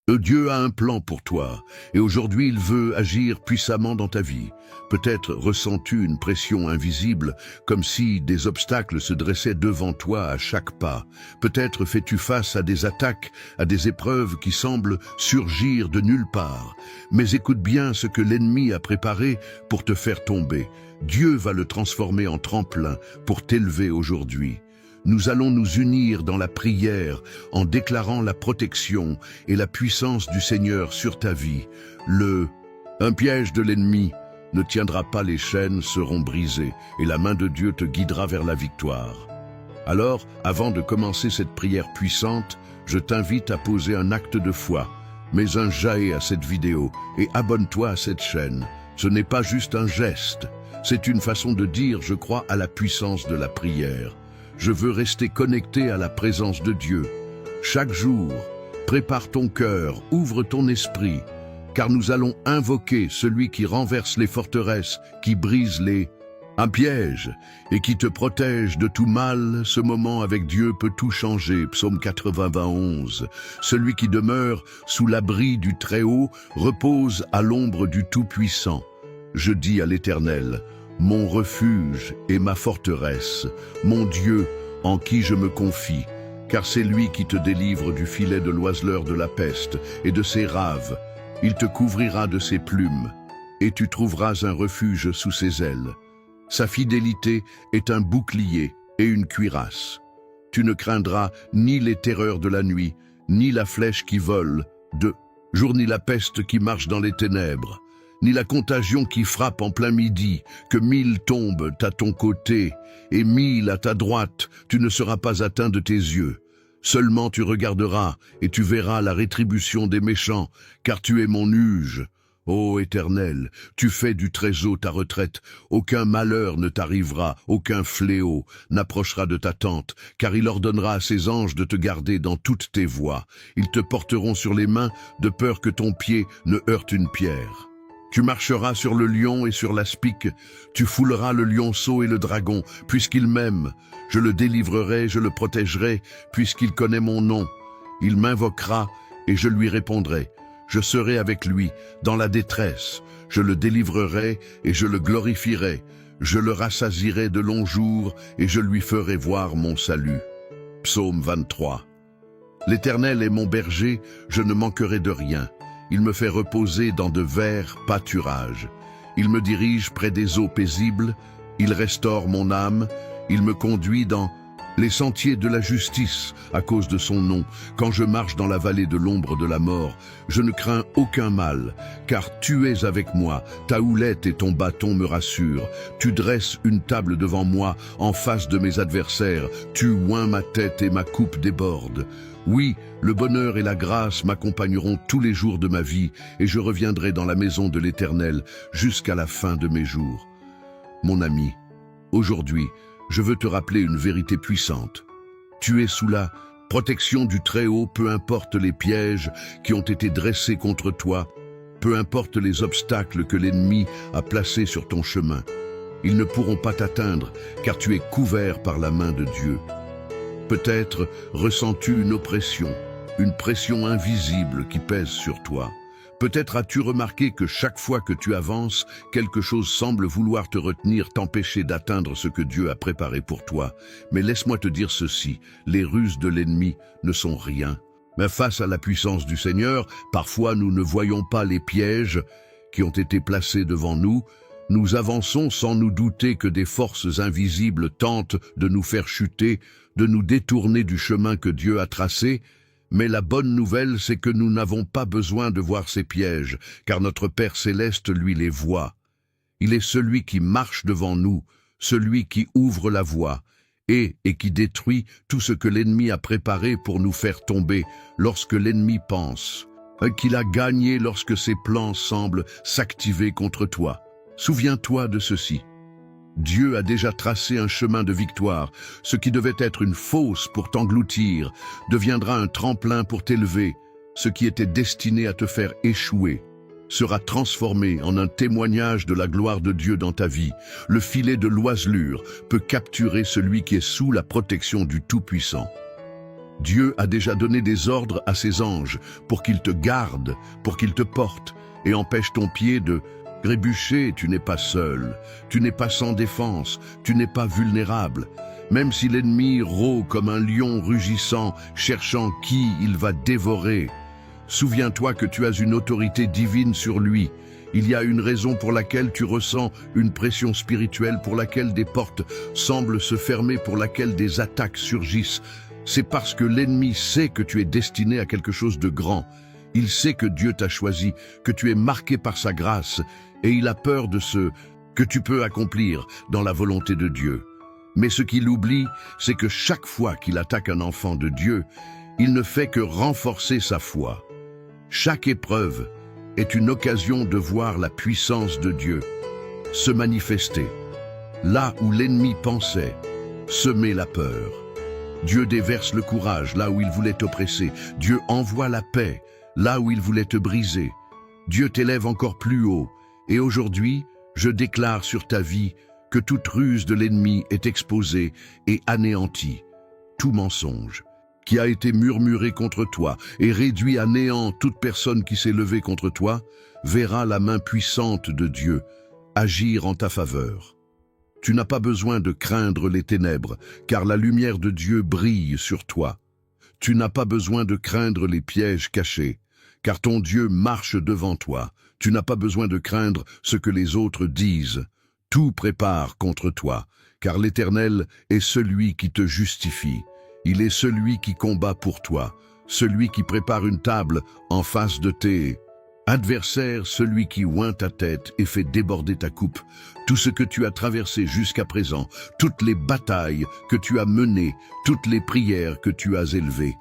Dieu a un plan pour toi, et aujourd'hui il veut agir puissamment dans ta vie. Peut-être ressens-tu une pression invisible, comme si des obstacles se dressaient devant toi à chaque pas. Peut-être fais-tu face à des attaques, à des épreuves qui semblent surgir de nulle part. Mais écoute bien ce que l'ennemi a préparé pour te faire tomber. Dieu va le transformer en tremplin pour t'élever aujourd'hui. Nous allons nous unir dans la prière en déclarant la protection et la puissance du Seigneur sur ta vie. Un piège de l'ennemi ne tiendra pas, les chaînes seront brisées et la main de Dieu te guidera vers la victoire. Alors, avant de commencer cette prière puissante, je t'invite à poser un acte de foi. Mets un j'aime à cette vidéo et abonne-toi à cette chaîne. Ce n'est pas juste un geste, c'est une façon de dire je crois à la puissance de la prière. Je veux rester connecté à la présence de Dieu. Chaque jour, prépare ton cœur, ouvre ton esprit, car nous allons invoquer celui qui renverse les forteresses, qui brise un piège et qui te protège de tout mal. Ce moment avec Dieu peut tout changer. Psaume 91. Celui qui demeure sous l'abri du Très-Haut repose à l'ombre du Tout-Puissant. Je dis à l'Éternel, mon refuge et ma forteresse, mon Dieu en qui je me confie, car c'est lui qui te délivre du filet de l'oiseleur de la peste et de ses raves. Il te couvrira de ses plumes, et tu trouveras un refuge sous ses ailes. Sa fidélité est un bouclier et une cuirasse. Tu ne craindras ni les terreurs de la nuit, ni la flèche qui vole de jour, ni la peste qui marche dans les ténèbres, ni la contagion qui frappe en plein midi. Que 1000 tombent à ton côté et 1000 à ta droite, tu ne seras pas atteint de tes yeux. Seulement tu regarderas et tu verras la rétribution des méchants, car tu es mon nuge. Ô Éternel, tu fais du Très-Haut ta retraite, aucun malheur ne t'arrivera, aucun fléau n'approchera de ta tente, car il ordonnera à ses anges de te garder dans toutes tes voies. Ils te porteront sur les mains, de peur que ton pied ne heurte une pierre. Tu marcheras sur le lion et sur l'aspic, tu fouleras le lionceau et le dragon, puisqu'il m'aime. Je le délivrerai, je le protégerai, puisqu'il connaît mon nom. Il m'invoquera et je lui répondrai. Je serai avec lui dans la détresse. Je le délivrerai et je le glorifierai. Je le rassasierai de longs jours et je lui ferai voir mon salut. Psaume 23. L'Éternel est mon berger, je ne manquerai de rien. Il me fait reposer dans de verts pâturages. Il me dirige près des eaux paisibles. Il restaure mon âme. Il me conduit dans les sentiers de la justice à cause de son nom. Quand je marche dans la vallée de l'ombre de la mort, je ne crains aucun mal, car tu es avec moi. Ta houlette et ton bâton me rassurent. Tu dresses une table devant moi en face de mes adversaires. Tu oins ma tête et ma coupe déborde. Oui, le bonheur et la grâce m'accompagneront tous les jours de ma vie, et je reviendrai dans la maison de l'Éternel jusqu'à la fin de mes jours. Mon ami, aujourd'hui, je veux te rappeler une vérité puissante. Tu es sous la protection du Très-Haut, peu importe les pièges qui ont été dressés contre toi, peu importe les obstacles que l'ennemi a placés sur ton chemin. Ils ne pourront pas t'atteindre, car tu es couvert par la main de Dieu. Peut-être ressens-tu une pression invisible qui pèse sur toi. Peut-être as-tu remarqué que chaque fois que tu avances, quelque chose semble vouloir te retenir, t'empêcher d'atteindre ce que Dieu a préparé pour toi. Mais laisse-moi te dire ceci, les ruses de l'ennemi ne sont rien. Mais face à la puissance du Seigneur, parfois nous ne voyons pas les pièges qui ont été placés devant nous. Nous avançons sans nous douter que des forces invisibles tentent de nous faire chuter, de nous détourner du chemin que Dieu a tracé. Mais la bonne nouvelle, c'est que nous n'avons pas besoin de voir ces pièges, car notre Père Céleste, lui, les voit. Il est celui qui marche devant nous, celui qui ouvre la voie, et qui détruit tout ce que l'ennemi a préparé pour nous faire tomber lorsque l'ennemi pense qu'il a gagné, lorsque ses plans semblent s'activer contre toi. Souviens-toi de ceci. Dieu a déjà tracé un chemin de victoire. Ce qui devait être une fosse pour t'engloutir deviendra un tremplin pour t'élever. Ce qui était destiné à te faire échouer sera transformé en un témoignage de la gloire de Dieu dans ta vie. Le filet de l'oiselure peut capturer celui qui est sous la protection du Tout-Puissant. Dieu a déjà donné des ordres à ses anges pour qu'ils te gardent, pour qu'ils te portent et empêchent ton pied de trébucher. Tu n'es pas seul, tu n'es pas sans défense, tu n'es pas vulnérable. Même si l'ennemi rôde comme un lion rugissant, cherchant qui il va dévorer, souviens-toi que tu as une autorité divine sur lui. Il y a une raison pour laquelle tu ressens une pression spirituelle, pour laquelle des portes semblent se fermer, pour laquelle des attaques surgissent. C'est parce que l'ennemi sait que tu es destiné à quelque chose de grand. Il sait que Dieu t'a choisi, que tu es marqué par sa grâce, et il a peur de ce que tu peux accomplir dans la volonté de Dieu. Mais ce qu'il oublie, c'est que chaque fois qu'il attaque un enfant de Dieu, il ne fait que renforcer sa foi. Chaque épreuve est une occasion de voir la puissance de Dieu se manifester. Là où l'ennemi pensait semer la peur, Dieu déverse le courage là où il voulait t'oppresser. Dieu envoie la paix là où il voulait te briser. Dieu t'élève encore plus haut. Et aujourd'hui, je déclare sur ta vie que toute ruse de l'ennemi est exposée et anéantie. Tout mensonge qui a été murmuré contre toi et réduit à néant toute personne qui s'est levée contre toi, verra la main puissante de Dieu agir en ta faveur. Tu n'as pas besoin de craindre les ténèbres, car la lumière de Dieu brille sur toi. Tu n'as pas besoin de craindre les pièges cachés, car ton Dieu marche devant toi. Tu n'as pas besoin de craindre ce que les autres disent. Tout prépare contre toi, car l'Éternel est celui qui te justifie. Il est celui qui combat pour toi, celui qui prépare une table en face de tes adversaires, celui qui oint ta tête et fait déborder ta coupe. Tout ce que tu as traversé jusqu'à présent, toutes les batailles que tu as menées, toutes les prières que tu as élevées,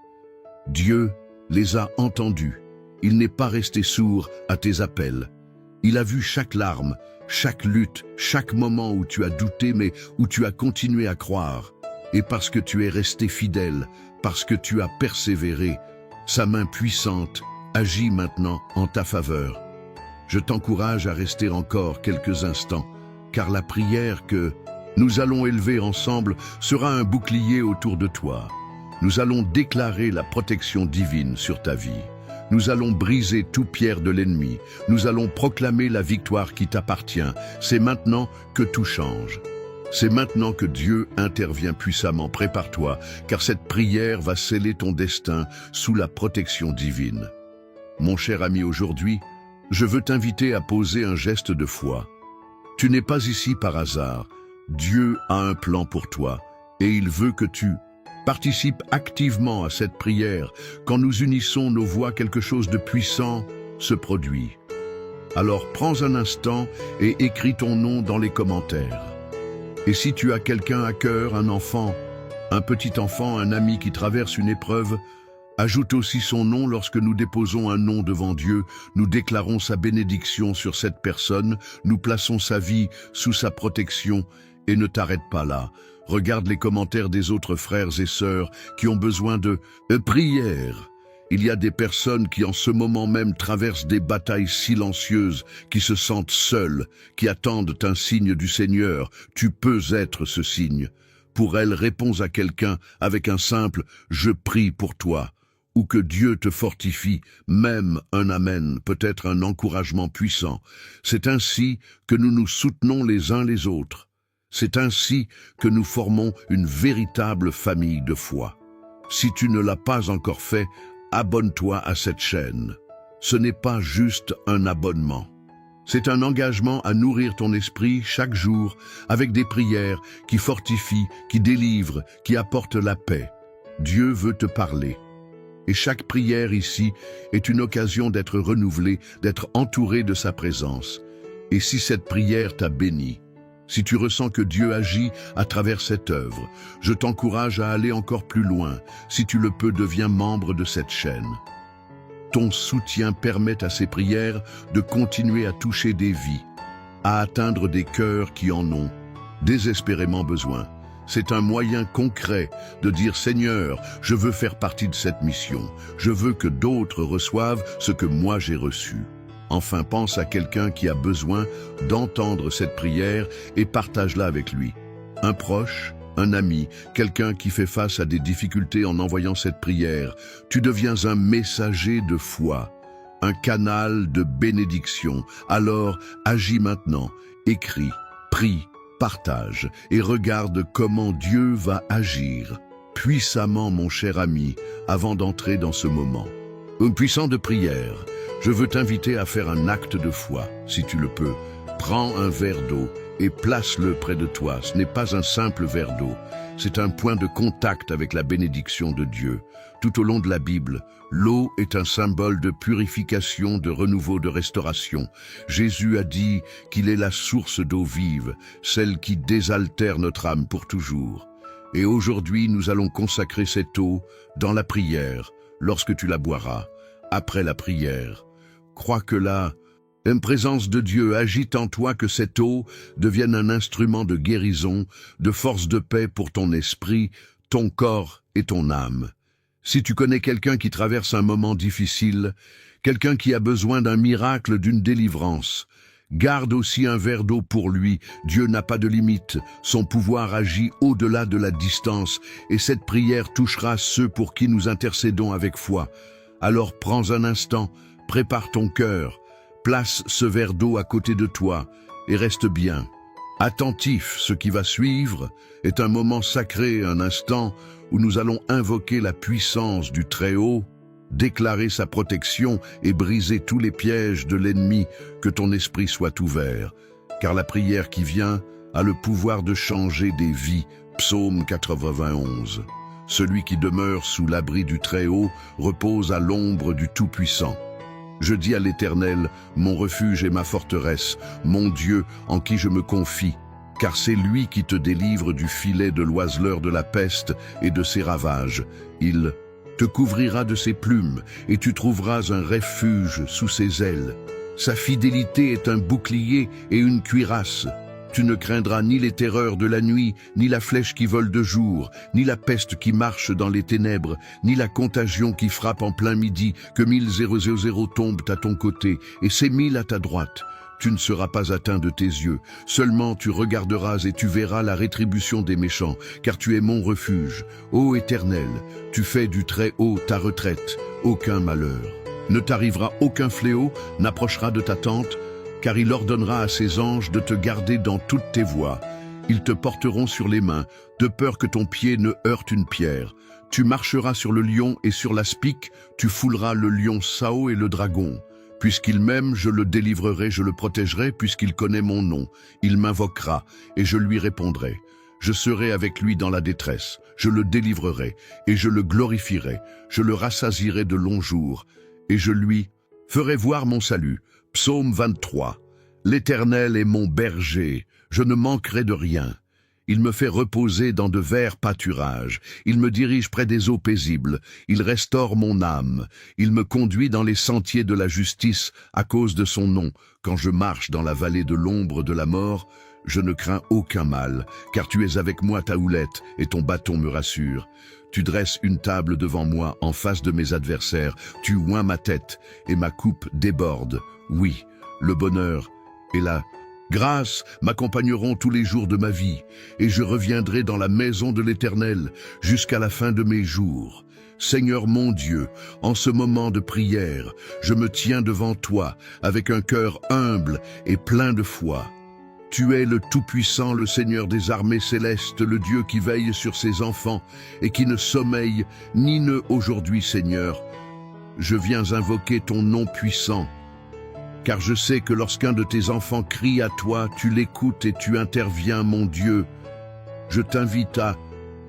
Dieu les a entendues. Il n'est pas resté sourd à tes appels. Il a vu chaque larme, chaque lutte, chaque moment où tu as douté mais où tu as continué à croire. Et parce que tu es resté fidèle, parce que tu as persévéré, sa main puissante agit maintenant en ta faveur. Je t'encourage à rester encore quelques instants, car la prière que nous allons élever ensemble sera un bouclier autour de toi. Nous allons déclarer la protection divine sur ta vie. Nous allons briser tout pierre de l'ennemi. Nous allons proclamer la victoire qui t'appartient. C'est maintenant que tout change. C'est maintenant que Dieu intervient puissamment. Prépare-toi, car cette prière va sceller ton destin sous la protection divine. Mon cher ami, aujourd'hui, je veux t'inviter à poser un geste de foi. Tu n'es pas ici par hasard. Dieu a un plan pour toi et il veut que tu participes activement à cette prière. Quand nous unissons nos voix, quelque chose de puissant se produit. Alors prends un instant et écris ton nom dans les commentaires. Et si tu as quelqu'un à cœur, un enfant, un petit enfant, un ami qui traverse une épreuve, ajoute aussi son nom. Lorsque nous déposons un nom devant Dieu, nous déclarons sa bénédiction sur cette personne, nous plaçons sa vie sous sa protection. Et ne t'arrête pas là. Regarde les commentaires des autres frères et sœurs qui ont besoin de prière. Il y a des personnes qui en ce moment même traversent des batailles silencieuses, qui se sentent seules, qui attendent un signe du Seigneur. Tu peux être ce signe. Pour elles, réponds à quelqu'un avec un simple « Je prie pour toi » ou que Dieu te fortifie, même un amen, peut-être un encouragement puissant. C'est ainsi que nous nous soutenons les uns les autres. C'est ainsi que nous formons une véritable famille de foi. Si tu ne l'as pas encore fait, abonne-toi à cette chaîne. Ce n'est pas juste un abonnement. C'est un engagement à nourrir ton esprit chaque jour avec des prières qui fortifient, qui délivrent, qui apportent la paix. Dieu veut te parler. Et chaque prière ici est une occasion d'être renouvelée, d'être entouré de sa présence. Et si cette prière t'a béni, si tu ressens que Dieu agit à travers cette œuvre, je t'encourage à aller encore plus loin. Si tu le peux, deviens membre de cette chaîne. Ton soutien permet à ces prières de continuer à toucher des vies, à atteindre des cœurs qui en ont désespérément besoin. C'est un moyen concret de dire « Seigneur, je veux faire partie de cette mission. Je veux que d'autres reçoivent ce que moi j'ai reçu. » Enfin, pense à quelqu'un qui a besoin d'entendre cette prière et partage-la avec lui. Un proche, un ami, quelqu'un qui fait face à des difficultés en envoyant cette prière. Tu deviens un messager de foi, un canal de bénédiction. Alors, agis maintenant, écris, prie, partage et regarde comment Dieu va agir puissamment, mon cher ami, avant d'entrer dans ce moment. Puissant de prière, je veux t'inviter à faire un acte de foi, si tu le peux. Prends un verre d'eau et place-le près de toi. Ce n'est pas un simple verre d'eau, c'est un point de contact avec la bénédiction de Dieu. Tout au long de la Bible, l'eau est un symbole de purification, de renouveau, de restauration. Jésus a dit qu'il est la source d'eau vive, celle qui désaltère notre âme pour toujours. Et aujourd'hui, nous allons consacrer cette eau dans la prière, lorsque tu la boiras, après la prière. Crois que la présence de Dieu agite en toi, que cette eau devienne un instrument de guérison, de force de paix pour ton esprit, ton corps et ton âme. Si tu connais quelqu'un qui traverse un moment difficile, quelqu'un qui a besoin d'un miracle, d'une délivrance, garde aussi un verre d'eau pour lui. Dieu n'a pas de limite, son pouvoir agit au-delà de la distance, et cette prière touchera ceux pour qui nous intercédons avec foi. Alors prends un instant, prépare ton cœur, place ce verre d'eau à côté de toi, et reste bien. Attentif, ce qui va suivre est un moment sacré, un instant où nous allons invoquer la puissance du Très-Haut, déclarer sa protection et briser tous les pièges de l'ennemi. Que ton esprit soit ouvert, car la prière qui vient a le pouvoir de changer des vies. Psaume 91. Celui qui demeure sous l'abri du Très-Haut repose à l'ombre du Tout-Puissant. Je dis à l'Éternel, mon refuge et ma forteresse, mon Dieu en qui je me confie, car c'est lui qui te délivre du filet de l'oiseleur de la peste et de ses ravages. Il te couvrira de ses plumes, et tu trouveras un refuge sous ses ailes. Sa fidélité est un bouclier et une cuirasse. Tu ne craindras ni les terreurs de la nuit, ni la flèche qui vole de jour, ni la peste qui marche dans les ténèbres, ni la contagion qui frappe en plein midi. Que 1000 tombent à ton côté, et ces 1000 à ta droite. Tu ne seras pas atteint de tes yeux. Seulement tu regarderas et tu verras la rétribution des méchants, car tu es mon refuge. Ô Éternel, tu fais du Très-Haut ta retraite. Aucun malheur ne t'arrivera, aucun fléau n'approchera de ta tente, car il ordonnera à ses anges de te garder dans toutes tes voies. Ils te porteront sur les mains, de peur que ton pied ne heurte une pierre. Tu marcheras sur le lion et sur l'aspic, tu fouleras le lion Sao et le dragon. Puisqu'il m'aime, je le délivrerai, je le protégerai, puisqu'il connaît mon nom. Il m'invoquera, et je lui répondrai. Je serai avec lui dans la détresse, je le délivrerai, et je le glorifierai. Je le rassasierai de longs jours, et je lui ferai voir mon salut. Psaume 23. L'Éternel est mon berger, je ne manquerai de rien. Il me fait reposer dans de verts pâturages. Il me dirige près des eaux paisibles. Il restaure mon âme. Il me conduit dans les sentiers de la justice à cause de son nom. Quand je marche dans la vallée de l'ombre de la mort, je ne crains aucun mal, car tu es avec moi, ta houlette, et ton bâton me rassure. Tu dresses une table devant moi en face de mes adversaires. Tu oins ma tête, et ma coupe déborde. Oui, le bonheur et la grâce m'accompagneront tous les jours de ma vie, et je reviendrai dans la maison de l'Éternel jusqu'à la fin de mes jours. Seigneur mon Dieu, en ce moment de prière, je me tiens devant toi avec un cœur humble et plein de foi. Tu es le Tout-Puissant, le Seigneur des armées célestes, le Dieu qui veille sur ses enfants et qui ne sommeille ni ne aujourd'hui, Seigneur. Je viens invoquer ton nom puissant, car je sais que lorsqu'un de tes enfants crie à toi, tu l'écoutes et tu interviens, mon Dieu. Je t'invite à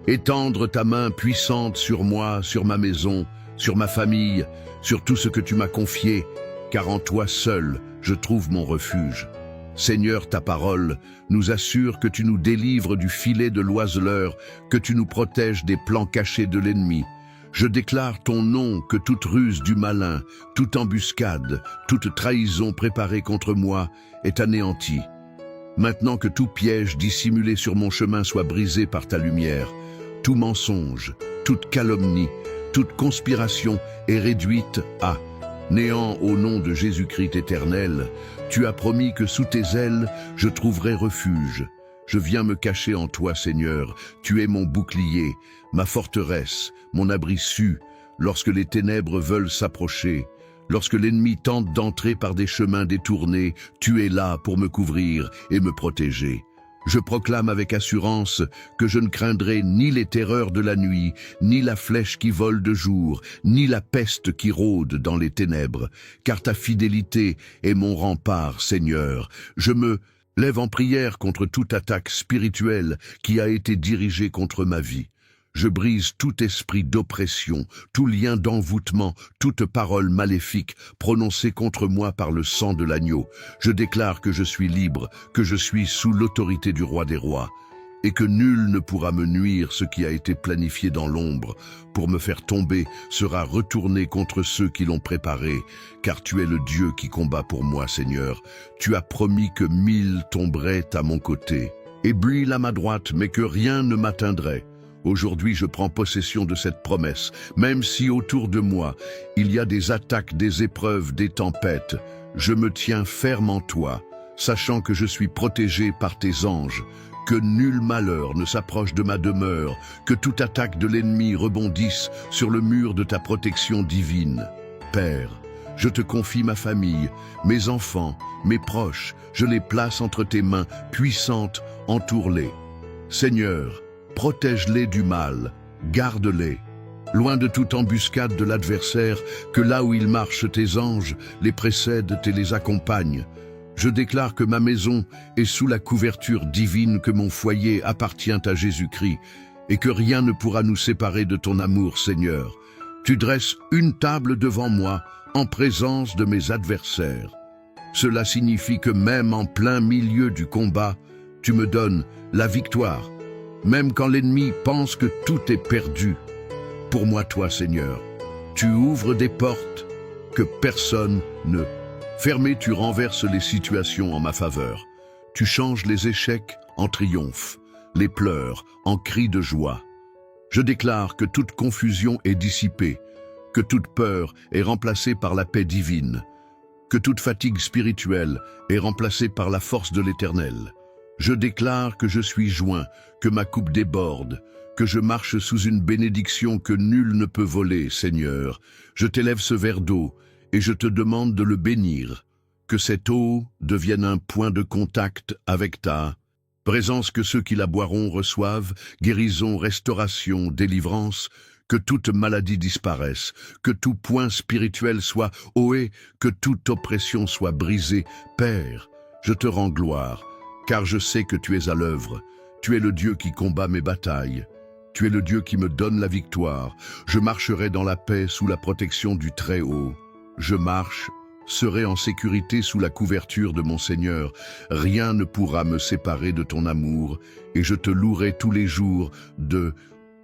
étendre ta main puissante sur moi, sur ma maison, sur ma famille, sur tout ce que tu m'as confié, car en toi seul je trouve mon refuge. Seigneur, ta parole nous assure que tu nous délivres du filet de l'oiseleur, que tu nous protèges des plans cachés de l'ennemi. Je déclare ton nom, que toute ruse du malin, toute embuscade, toute trahison préparée contre moi est anéantie. Maintenant que tout piège dissimulé sur mon chemin soit brisé par ta lumière, tout mensonge, toute calomnie, toute conspiration est réduite à néant au nom de Jésus-Christ éternel. Tu as promis que sous tes ailes, je trouverai refuge. Je viens me cacher en toi, Seigneur. Tu es mon bouclier, ma forteresse, mon abri sûr, lorsque les ténèbres veulent s'approcher. Lorsque l'ennemi tente d'entrer par des chemins détournés, tu es là pour me couvrir et me protéger. Je proclame avec assurance que je ne craindrai ni les terreurs de la nuit, ni la flèche qui vole de jour, ni la peste qui rôde dans les ténèbres, car ta fidélité est mon rempart, Seigneur. Je me lève en prière contre toute attaque spirituelle qui a été dirigée contre ma vie. Je brise tout esprit d'oppression, tout lien d'envoûtement, toute parole maléfique prononcée contre moi par le sang de l'agneau. Je déclare que je suis libre, que je suis sous l'autorité du roi des rois, et que nul ne pourra me nuire. Ce qui a été planifié dans l'ombre pour me faire tomber sera retourné contre ceux qui l'ont préparé, car tu es le Dieu qui combat pour moi, Seigneur. Tu as promis que 1000 tomberaient à mon côté, et 1000 à ma droite, mais que rien ne m'atteindrait. Aujourd'hui, je prends possession de cette promesse, même si autour de moi, il y a des attaques, des épreuves, des tempêtes. Je me tiens ferme en toi, sachant que je suis protégé par tes anges, que nul malheur ne s'approche de ma demeure, que toute attaque de l'ennemi rebondisse sur le mur de ta protection divine. Père, je te confie ma famille, mes enfants, mes proches, je les place entre tes mains puissantes, entoure-les. Seigneur, protège-les du mal, garde-les, loin de toute embuscade de l'adversaire, que là où ils marchent tes anges les précèdent et les accompagnent. Je déclare que ma maison est sous la couverture divine, que mon foyer appartient à Jésus-Christ, et que rien ne pourra nous séparer de ton amour, Seigneur. Tu dresses une table devant moi, en présence de mes adversaires. Cela signifie que même en plein milieu du combat, tu me donnes la victoire. Même quand l'ennemi pense que tout est perdu, pour moi, toi, Seigneur, tu ouvres des portes que personne ne. Fermé, tu renverses les situations en ma faveur. Tu changes les échecs en triomphe, les pleurs en cris de joie. Je déclare que toute confusion est dissipée, que toute peur est remplacée par la paix divine, que toute fatigue spirituelle est remplacée par la force de l'Éternel. Je déclare que je suis joint, que ma coupe déborde, que je marche sous une bénédiction que nul ne peut voler, Seigneur. Je t'élève ce verre d'eau et je te demande de le bénir, que cette eau devienne un point de contact avec ta présence, que ceux qui la boiront reçoivent guérison, restauration, délivrance, que toute maladie disparaisse, que tout point spirituel soit ohé, que toute oppression soit brisée. Père, je te rends gloire, car je sais que tu es à l'œuvre. Tu es le Dieu qui combat mes batailles. Tu es le Dieu qui me donne la victoire. Je marcherai dans la paix sous la protection du Très-Haut. Je marche, serai en sécurité sous la couverture de mon Seigneur. Rien ne pourra me séparer de ton amour, et je te louerai tous les jours de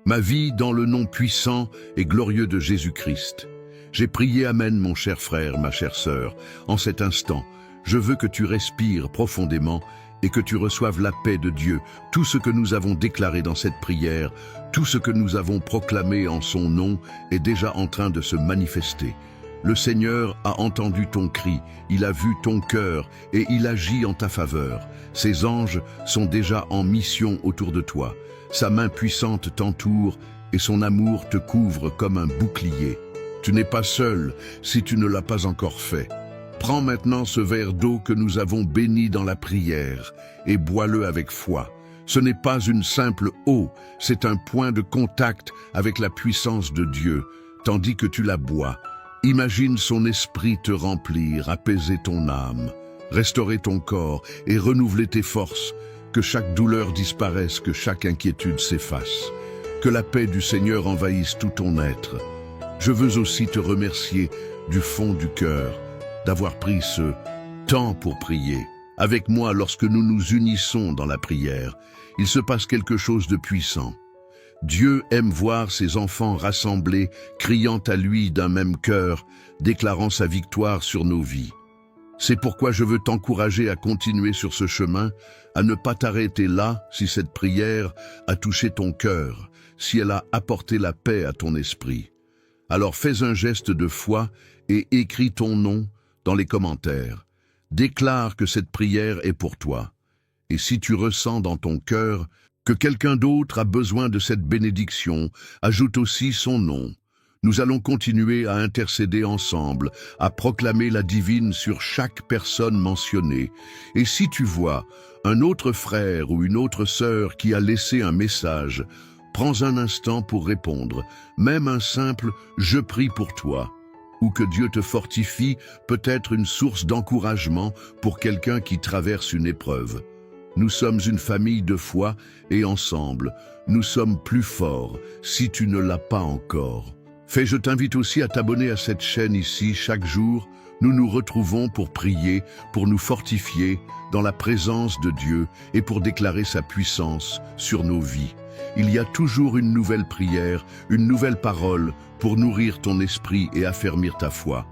ma vie dans le nom puissant et glorieux de Jésus-Christ. J'ai prié Amen, mon cher frère, ma chère sœur. En cet instant, je veux que tu respires profondément et que tu reçoives la paix de Dieu. Tout ce que nous avons déclaré dans cette prière, tout ce que nous avons proclamé en son nom est déjà en train de se manifester. Le Seigneur a entendu ton cri, il a vu ton cœur et il agit en ta faveur. Ses anges sont déjà en mission autour de toi. Sa main puissante t'entoure et son amour te couvre comme un bouclier. Tu n'es pas seul si tu ne l'as pas encore fait. Prends maintenant ce verre d'eau que nous avons béni dans la prière et bois-le avec foi. Ce n'est pas une simple eau, c'est un point de contact avec la puissance de Dieu, tandis que tu la bois. Imagine son esprit te remplir, apaiser ton âme, restaurer ton corps et renouveler tes forces, que chaque douleur disparaisse, que chaque inquiétude s'efface, que la paix du Seigneur envahisse tout ton être. Je veux aussi te remercier du fond du cœur d'avoir pris ce temps pour prier avec moi. Lorsque nous nous unissons dans la prière, il se passe quelque chose de puissant. Dieu aime voir ses enfants rassemblés, criant à lui d'un même cœur, déclarant sa victoire sur nos vies. C'est pourquoi je veux t'encourager à continuer sur ce chemin, à ne pas t'arrêter là si cette prière a touché ton cœur, si elle a apporté la paix à ton esprit. Alors fais un geste de foi et écris ton nom dans les commentaires. Déclare que cette prière est pour toi. Et si tu ressens dans ton cœur que quelqu'un d'autre a besoin de cette bénédiction, ajoute aussi son nom. Nous allons continuer à intercéder ensemble, à proclamer la divine sur chaque personne mentionnée. Et si tu vois un autre frère ou une autre sœur qui a laissé un message, prends un instant pour répondre, même un simple « je prie pour toi » ou que Dieu te fortifie peut être une source d'encouragement pour quelqu'un qui traverse une épreuve. Nous sommes une famille de foi et ensemble, nous sommes plus forts si tu ne l'as pas encore. Je t'invite aussi à t'abonner à cette chaîne ici chaque jour. Nous nous retrouvons pour prier, pour nous fortifier dans la présence de Dieu et pour déclarer sa puissance sur nos vies. Il y a toujours une nouvelle prière, une nouvelle parole pour nourrir ton esprit et affermir ta foi.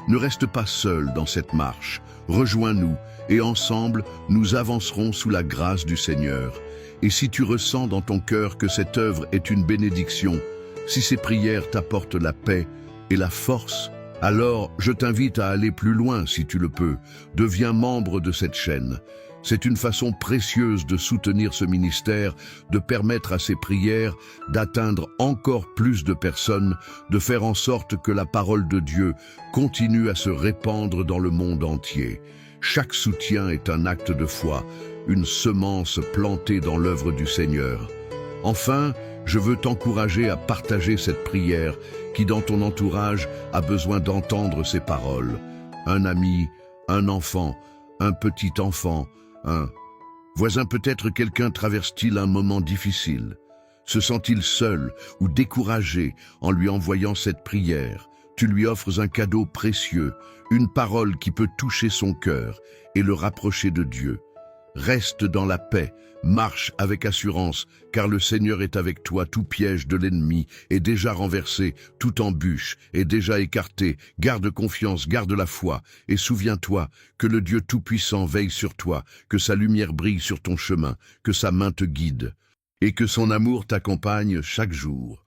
Ne reste pas seul dans cette marche. Rejoins-nous et ensemble, nous avancerons sous la grâce du Seigneur. Et si tu ressens dans ton cœur que cette œuvre est une bénédiction, si ces prières t'apportent la paix et la force, alors je t'invite à aller plus loin si tu le peux. Deviens membre de cette chaîne. C'est une façon précieuse de soutenir ce ministère, de permettre à ces prières d'atteindre encore plus de personnes, de faire en sorte que la parole de Dieu continue à se répandre dans le monde entier. Chaque soutien est un acte de foi, une semence plantée dans l'œuvre du Seigneur. Enfin, je veux t'encourager à partager cette prière qui, dans ton entourage, a besoin d'entendre ces paroles. Un ami, un enfant, un petit enfant, un voisin, peut-être quelqu'un traverse-t-il un moment difficile. Se sent-il seul ou découragé en lui envoyant cette prière? Tu lui offres un cadeau précieux, une parole qui peut toucher son cœur et le rapprocher de Dieu. Reste dans la paix, marche avec assurance, car le Seigneur est avec toi. Tout piège de l'ennemi est déjà renversé, toute embûche est déjà écartée. Garde confiance, garde la foi, et souviens-toi que le Dieu Tout-Puissant veille sur toi, que sa lumière brille sur ton chemin, que sa main te guide, et que son amour t'accompagne chaque jour.